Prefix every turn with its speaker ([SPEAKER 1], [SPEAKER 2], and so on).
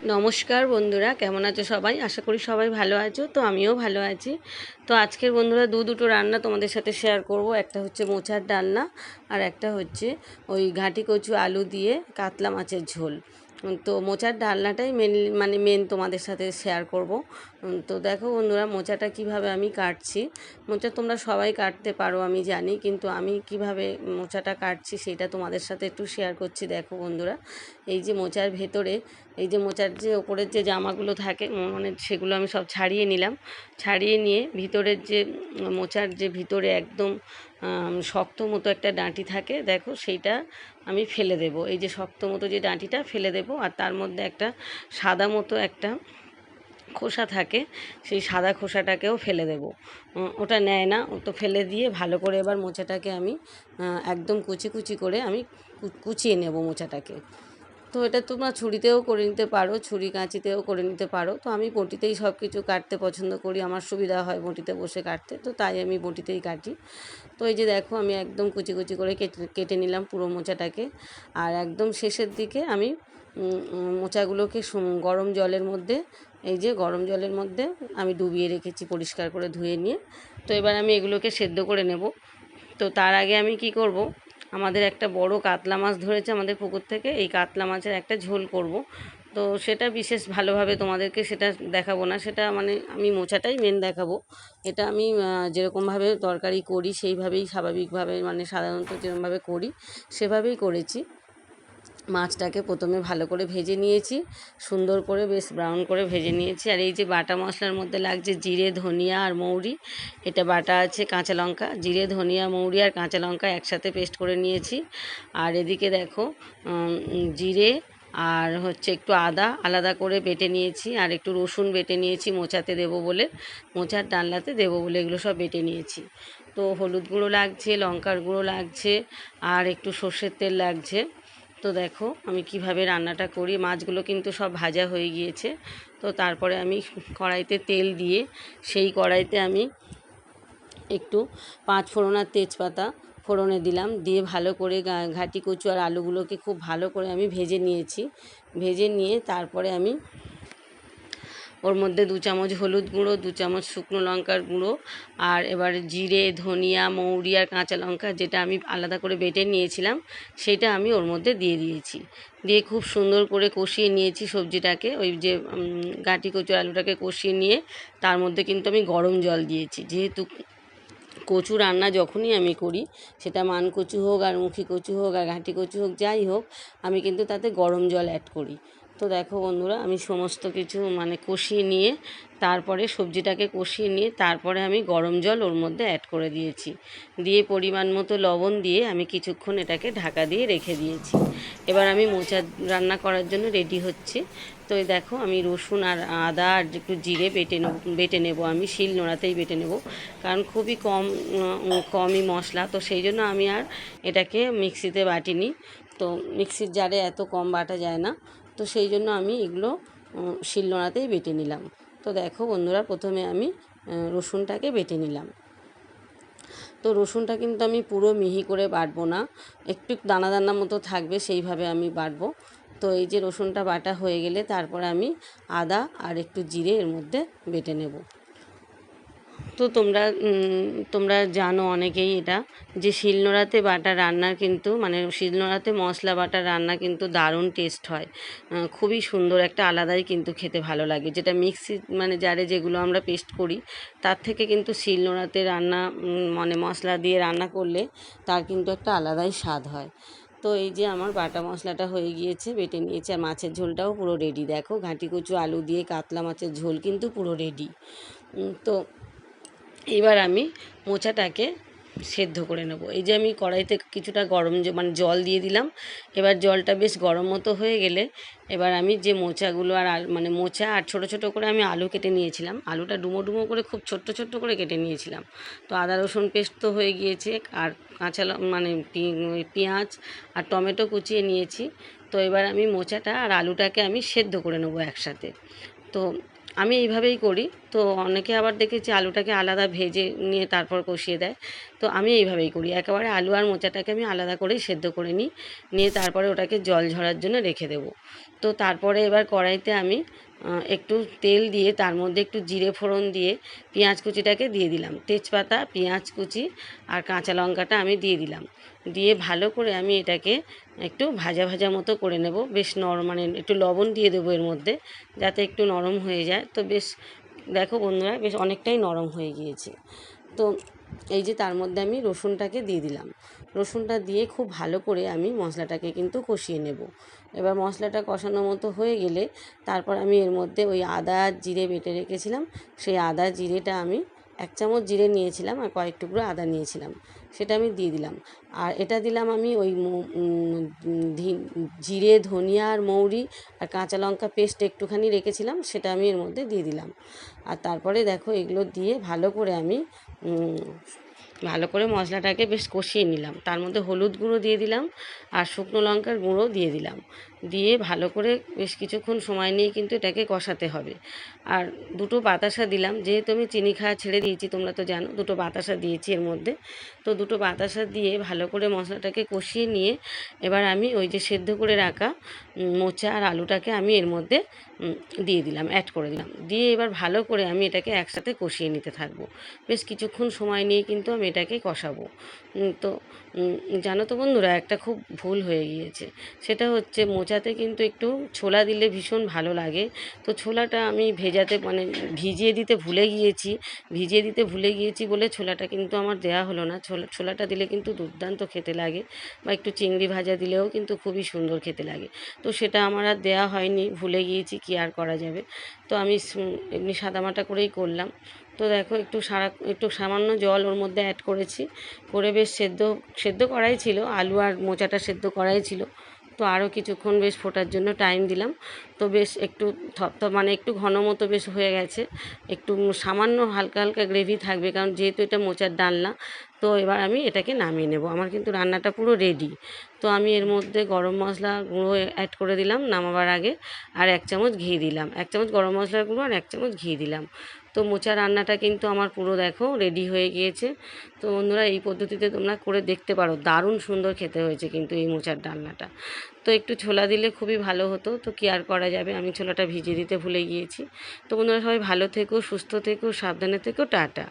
[SPEAKER 1] নমস্কার বন্ধুরা, কেমন আছো সবাই? আশা করি সবাই ভালো আছো। তো আমিও ভালো আছি। তো আজকের বন্ধুরা দুটো রান্না তোমাদের সাথে শেয়ার করব। একটা হচ্ছে মোচার ডালনা, আর একটা হচ্ছে ওই ঘাটি কচু আলু দিয়ে কাতলা মাছের ঝোল। তো মোচার ডালনাটাই মেন তোমাদের সাথে শেয়ার করব। তো দেখো বন্ধুরা, মোচাটা কিভাবে আমি কাটছি। মোচা তোমরা সবাই কাটতে পারো আমি জানি, কিন্তু আমি কিভাবে মোচাটা কাটছি সেটা তোমাদের সাথে একটু শেয়ার করছি। দেখো বন্ধুরা, এই যে মোচার ভেতরে, এই যে মোচার যে ওপরের যে জামাগুলো থাকে, মানে সেগুলো আমি সব ছাড়িয়ে নিলাম। ছাড়িয়ে নিয়ে ভিতরের যে মোচার যে ভিতরে একদম শক্ত মতো একটা ডাঁটি থাকে, দেখো সেইটা আমি ফেলে দেব। এই যে শক্ত মতো যে ডাঁটিটা ফেলে দেব, আর তার মধ্যে একটা সাদা মতো একটা খোসা থাকে, সেই সাদা খোসাটাকেও ফেলে দেব। ওটা নেয় না, ও তো ফেলে দিয়ে ভালো করে এবার মোচাটাকে আমি একদম কুচি কুচি করে আমি কুচিয়ে নেব মোচাটাকে। তো এটা তোমরা ছুরিতেও করে নিতে পারো, ছুরি কাঁচিতেও করে নিতে পারো। তো আমি বটিতেই সব কিছু কাটতে পছন্দ করি, আমার সুবিধা হয় বটিতে বসে কাটতে, তো তাই আমি বটিতেই কাটি। তো এই যে দেখো, আমি একদম কুচি কুচি করে কেটে নিলাম পুরো মোচাটাকে। আর একদম শেষের দিকে আমি মোচাগুলোকে গরম জলের মধ্যে, এই যে গরম জলের মধ্যে আমি ডুবিয়ে রেখেছি পরিষ্কার করে ধুয়ে নিয়ে। তো এবার আমি এগুলোকে সেদ্ধ করে নেব। তো তার আগে আমি কি করব, আমাদের একটা বড় কাতলা মাছ ধরেছে আমাদের পুকুর থেকে, এই কাতলা মাছের একটা ঝোল করব। তো সেটা বিশেষ ভালোভাবে তোমাদেরকে সেটা দেখাবো না, সেটা মানে আমি মোচাটাই মেন দেখাবো। এটা আমি যেরকমভাবে তরকারি করি সেইভাবেই, স্বাভাবিকভাবে মানে সাধারণত যেরকমভাবে করি সেভাবেই করেছি। মাছটাকে প্রথমে ভালো করে ভেজে নিয়েছি, সুন্দর করে বেশ ব্রাউন করে ভেজে নিয়েছি। আর এই যে বাটা মশলার মধ্যে লাগছে জিরে, ধনিয়া আর মৌরি, এটা বাটা আছে, কাঁচা লঙ্কা, জিরে, ধনিয়া, মৌরি আর কাঁচা লঙ্কা একসাথে পেস্ট করে নিয়েছি। আর এদিকে দেখো, জিরে আর হচ্ছে একটু আদা আলাদা করে বেটে নিয়েছি, আর একটু রসুন বেটে নিয়েছি মোচাতে দেবো বলে, মোচার ডালনাতে দেবো বলে এগুলো সব বেটে নিয়েছি। তো হলুদ গুঁড়ো লাগছে, লঙ্কার গুঁড়ো লাগছে, আর একটু সর্ষের তেল লাগছে। তো দেখো আমি কিভাবে রান্নাটা করি। মাছগুলো কিন্তু সব ভাজা হয়ে গিয়েছে। তো তারপরে আমি কড়াইতে তেল দিয়ে, সেই কড়াইতে আমি একটু পাঁচ ফোড়ন আর তেজপাতা ফোড়নে দিলাম, দিয়ে ভালো করে ঘাটি কচু আর আলুগুলোকে খুব ভালো করে আমি ভেজে নিয়েছি। ভেজে নিয়ে তারপরে আমি ওর মধ্যে 2 চামচ হলুদ গুঁড়ো, 2 চামচ শুকনো লঙ্কার গুঁড়ো, আর এবার জিরে, ধনিয়া, মৌরি আর কাঁচা লঙ্কা যেটা আমি আলাদা করে বেটে নিয়েছিলাম সেটা আমি ওর মধ্যে দিয়ে দিয়েছি। দিয়ে খুব সুন্দর করে কষিয়ে নিয়েছি সবজিটাকে, ওই যে গাঁটি কচু আলুটাকে কষিয়ে নিয়ে তার মধ্যে কিন্তু আমি গরম জল দিয়েছি। যেহেতু কচু রান্না যখনই আমি করি, সেটা মান কচু হোক আর মুখী কচু হোক আর ঘাঁটি কচু হোক, যাই হোক, আমি কিন্তু তাতে গরম জল অ্যাড করি। তো দেখো বন্ধুরা, আমি সমস্ত কিছু মানে কষিয়ে নিয়ে, তারপরে সবজিটাকে কষিয়ে নিয়ে তারপরে আমি গরম জল ওর মধ্যে অ্যাড করে দিয়েছি। দিয়ে পরিমাণ মতো লবণ দিয়ে আমি কিছুক্ষণ এটাকে ঢাকা দিয়ে রেখে দিয়েছি। এবার আমি মোচা রান্না করার জন্য রেডি হচ্ছি। তো এই দেখো, আমি রসুন আর আদা আর একটু জিরে বেটে নেব, আমি শিল নোড়াতেই বেটে নেব, কারণ খুবই কমই মশলা, তো সেই জন্য আমি আর এটাকে মিক্সিতে বাটিনি। তো মিক্সির জারে এত কম বাটা যায় না, তো সেই জন্য আমি এগুলো শিলনোড়াতেই বেটে নিলাম। তো দেখো বন্ধুরা, প্রথমে আমি রসুনটাকে বেটে নিলাম। তো রসুনটা কিন্তু আমি পুরো মিহি করে বাটবো না, একটু দানা দানা মতো থাকবে সেইভাবে আমি বাটবো। তো এই যে রসুনটা বাটা হয়ে গেলে তারপরে আমি আদা আর একটু জিরে এর মধ্যে বেটে নেব। তো তোমরা জানো অনেকেই এটা, যে শিলনোড়াতে বাটা রান্নার কিন্তু মানে শিলনোড়াতে মশলা বাটা রান্না কিন্তু দারুণ টেস্ট হয়, খুবই সুন্দর একটা আলাদাই কিন্তু খেতে ভালো লাগে। যেটা মিক্সি মানে জারে যেগুলো আমরা পেস্ট করি, তার থেকে কিন্তু শিলনোড়াতে রান্না মানে মশলা দিয়ে রান্না করলে তার কিন্তু একটা আলাদাই স্বাদ হয়। তো এই যে আমার বাটা মশলাটা হয়ে গিয়েছে, বেটে নিয়েছি, আর মাছের ঝোলটাও পুরো রেডি। দেখো, ঘাঁটি কচু আলু দিয়ে কাতলা মাছের ঝোল কিন্তু পুরো রেডি। তো এবার আমি মোচাটাকে সেদ্ধ করে নেব। এই যে আমি কড়াইতে কিছুটা গরম মানে জল দিয়ে দিলাম। এবার জলটা বেশ গরম মতো হয়ে গেলে এবার আমি যে মোচাগুলো আর মানে মোচা আর ছোটো ছোটো করে আমি আলু কেটে নিয়েছিলাম, আলুটা ডুমো ডুমো করে খুব ছোট্ট ছোট্ট করে কেটে নিয়েছিলাম। তো আদা রসুন পেস্ট তো হয়ে গিয়েছে, আর মানে পেঁয়াজ আর টমেটো কুচিয়ে নিয়েছি। তো এবার আমি মোচাটা আর আলুটাকে আমি সেদ্ধ করে নেবো একসাথে। তো আমি এইভাবেই করি। তো অনেকে আবার দেখেছি আলুটাকে আলাদা ভেজে নিয়ে তারপর কষিয়ে দেয়। তো আমি এইভাবেই করি, একেবারে আলু আর মোচাটাকে আমি আলাদা করেই সেদ্ধ করে নিই, নিয়ে তারপরে ওটাকে জল ঝরার জন্য রেখে দেবো। তো তারপরে এবার কড়াইতে আমি একটু তেল দিয়ে তার মধ্যে একটু জিরে ফোড়ন দিয়ে পেঁয়াজ কুচিটাকে দিয়ে দিলাম, তেজপাতা, পেঁয়াজ কুচি আর কাঁচা লঙ্কাটা আমি দিয়ে দিলাম। দিয়ে ভালো করে আমি এটাকে একটু ভাজা ভাজা মতো করে নেব, বেশ নরম, মানে একটু লবণ দিয়ে দেবো এর মধ্যে যাতে একটু নরম হয়ে যায়। তো বেশ দেখো বন্ধুরা, বেশ অনেকটাই নরম হয়ে গিয়েছে। তো এই যে তার মধ্যে আমি রসুনটাকে দিয়ে দিলাম, রসুনটা দিয়ে খুব ভালো করে আমি মশলাটাকে কিন্তু কষিয়ে নেব। এবার মশলাটা কষানো মতো হয়ে গেলে তারপর আমি এর মধ্যে ওই আদা জিরে বেটে রেখেছিলাম, সেই আদা জিরেটা আমি 1 চামচ জিরে নিয়েছিলাম আর কয়েক টুকরো আদা নিয়েছিলাম, সেটা আমি দিয়ে দিলাম। আর এটা দিলাম আমি ওই জিরে, ধনিয়া আর মৌরি আর কাঁচা লঙ্কা পেস্ট একটুখানি রেখেছিলাম, সেটা আমি এর মধ্যে দিয়ে দিলাম। আর তারপরে দেখো এগুলো দিয়ে ভালো করে আমি ভালো করে মশলাটাকে বেশ কষিয়ে নিলাম। তার মধ্যে হলুদ গুঁড়ো দিয়ে দিলাম আর শুকনো লঙ্কার গুঁড়ো দিয়ে দিলাম, দিয়ে ভালো করে বেশ কিছুক্ষণ সময় নিয়ে কিন্তু এটাকে কষাতে হবে। আর দুটো বাতাসা দিলাম, যেহেতু আমি চিনি খাওয়া ছেড়ে দিয়েছি তোমরা তো জানো, দুটো বাতাসা দিয়েছি এর মধ্যে। তো দুটো বাতাসা দিয়ে ভালো করে মশলাটাকে কষিয়ে নিয়ে এবার আমি ওই যে সেদ্ধ করে রাখা মোচা আর আলুটাকে আমি এর মধ্যে দিয়ে দিলাম, অ্যাড করে দিলাম। দিয়ে এবার ভালো করে আমি এটাকে একসাথে কষিয়ে নিতে থাকবো। বেশ কিছুক্ষণ সময় নিয়ে কিন্তু আমি এটাকে কষাবো। তো জানো তো বন্ধুরা, একটা খুব ভুল হয়ে গিয়েছে, সেটা হচ্ছে মোচাতে কিন্তু একটু ছোলা দিলে ভীষণ ভালো লাগে। তো ছোলাটা আমি ভেজাতে, মানে ভিজিয়ে দিতে ভুলে গিয়েছি বলে ছোলাটা কিন্তু আমার দেয়া হলো না। ছোলাটা দিলে কিন্তু দুর্দান্ত খেতে লাগে, বা একটু চিংড়ি ভাজা দিলেও কিন্তু খুবই সুন্দর খেতে লাগে। তো সেটা আমার আর দেওয়া হয়নি, ভুলে গিয়েছি, কি আর করা যাবে। তো আমি এমনি সাদামাটা করেই করলাম। তো দেখো একটু সামান্য জল ওর মধ্যে অ্যাড করেছি, করে বেশ সেদ্ধ করাই ছিল, আলু আর মোচাটা সেদ্ধ করাই ছিল। তো আরও কিছুক্ষণ বেশ ফোটার জন্য টাইম দিলাম। তো বেশ একটু থপথপ, মানে একটু ঘন মতো বেশ হয়ে গেছে, একটু সামান্য হালকা হালকা গ্রেভি থাকবে, কারণ যেহেতু এটা মোচার ডালনা। তো এবার আমি এটাকে নামিয়ে নেব, আমার কিন্তু রান্নাটা পুরো রেডি। তো আমি এর মধ্যে গরম মশলা গুঁড়ো অ্যাড করে দিলাম নামাবার আগে, আর 1 চামচ ঘি দিলাম, 1 চামচ গরম মশলার গুঁড়ো আর 1 চামচ ঘি দিলাম। তো মোচা রান্নাটা কিন্তু আমার পুরো দেখো রেডি হয়ে গিয়েছে। তো বন্ধুরা, এই পদ্ধতিতে তোমরা করে দেখতে পারো, দারুণ সুন্দর খেতে হয়েছে কিন্তু এই মোচার ডালনাটা। তো একটু ছোলা দিলে খুবই ভালো হতো, তো কি আর করা যাবে, আমি ছোলাটা ভিজিয়ে দিতে ভুলে গিয়েছি। তো বন্ধুরা, সবাই ভালো থেকো, সুস্থ থেকো, সাবধানে থেকো, টাটা।